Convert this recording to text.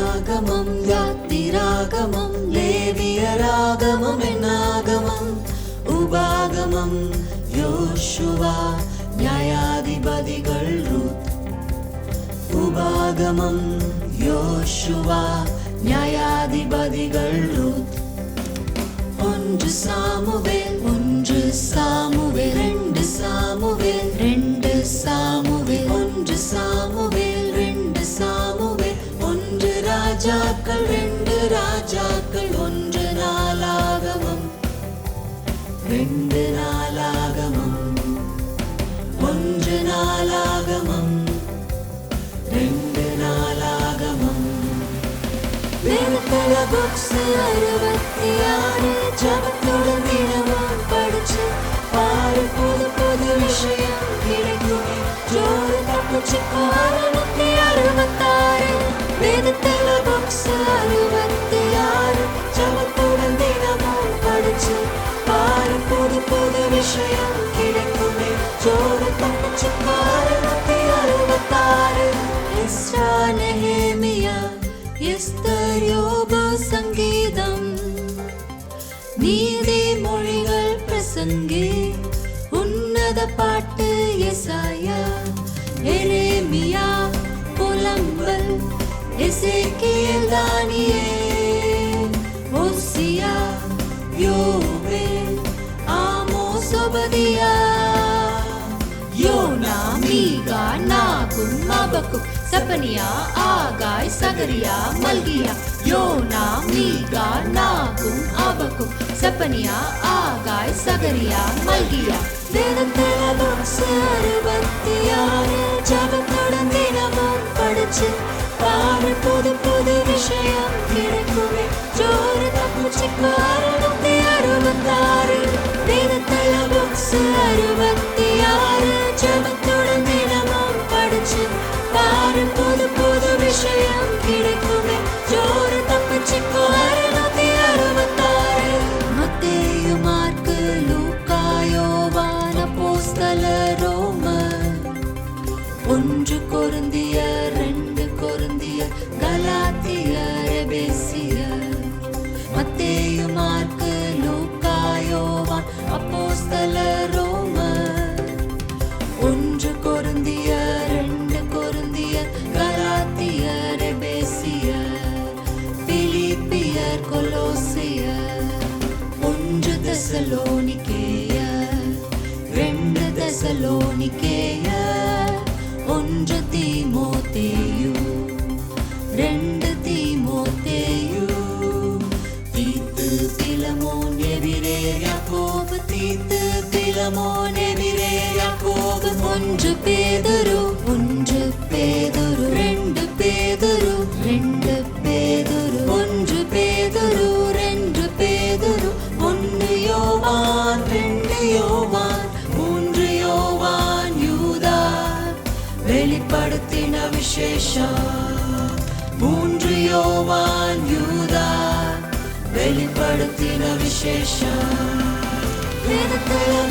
ஆதியாகமம் யாத்திராகமம் லேவியராகமம் என்னாகமம் உபாகமம் யோசுவா நியாயாதிபதிகள் ரூத் உபாகமம் யோசுவா நியாயாதிபதிகள் ரூத் ஒன்று சாமுவேல் ரெண்டு சாமுவேல் ஒன்று சாமுவேல் ரெண்டு சாமுவேல் ஒன்று ராஜாக்கள் ரெண்டு ராஜாக்கள் ஒன்று நாளாகமம் ரெண்டு நாளாகமம் ஒன்று நாளாகமம் ரெண்டு நாளாகமம் வேதத்துல புக்ஸ் 66 ஜபத்துடன் தினமும் படிச்சு பாரு புது புது விஷயம் கிடைக்குமே ஜோறு தப்பிச்சுக்கோ 666 வேதத்துல புக்ஸ் 66 ஜபத்துடன் தினமும் படிச்சு பாரு புது புது விஷயம் கிடைக்குமே ஜோறு தப்பிச்சுக்கோ 666 எஸ்ரா நெஹேமியா எஸ்தர் யோபு சங்கீதம் நீதிமொழிகள் பிரசங்கி உன்னத பாட்டு எசாயா எரேமியா புலம்பல் எசேக்கியேல் தானியேல் ஓசியா யோவேல் ஆமோஸ் ஒபதியா யோனா மீகா நாகும் அபக்குக் சபனியா ஆகாய் சகரியா மல்கியா யோனா மீகா நாகும் அபக்குக் சபனியா ஆகாய் சகரியா மல்கியா வேதத்துல புக்ஸ் 66 ஜபத்துடன் தினமும் படிச்சு பாரு புது புது விஷயம் கிடைக்குமே ஜோறு தப்பிச்சுக்கோ 666 வேதத்துல புக்ஸ் 66 ஜபத்துடன் தினமும் படிச்சு பாரு புது புது விஷயம் கிடைக்குமே ஜோறு தப்பிச்சுக்கோ 666 மத்தேயு மார்க்கு லூக்கா யோவான் அப்போஸ்தலர் ரோமர் ஒன்று கொரிந்தியர் ரெண்டு கொரிந்தியர் கலாத்தியர் எபேசியர் மத்தேயு மார்க்கு லூக்கா யோவான் அப்போஸ்தலர் ரோமர் ஒன்று கொரிந்தியர் ரெண்டு கொரிந்தியர் கலாத்தியர் எபேசியர் பிலிப்பியர் கொலோசியர் ஒன்று தெசலோனிக்கேயர் ரெண்டு தெசலோனிக்கேயர் ஒன்று தீமோத்தேயு ரெண்டு தீமோத்தேயு தீத்து பிலமோன் எபிரேயர் யாக்கோபு தீத்து பிலமோன் எபிரேயர் யாக்கோபு ஒன்று பேதுரு ரெண்டு பேதுரு ஒன்று பேதுரு ரெண்டு பேதுரு ஒன்று யோவான் ரெண்டு யோவான் மூன்று யோவான் யூதா வெளிப்படுத்தின விசேஷம் மூன்று யோவான் யூதா வெளிப்படுத்தின விசேஷம் வேதத்துல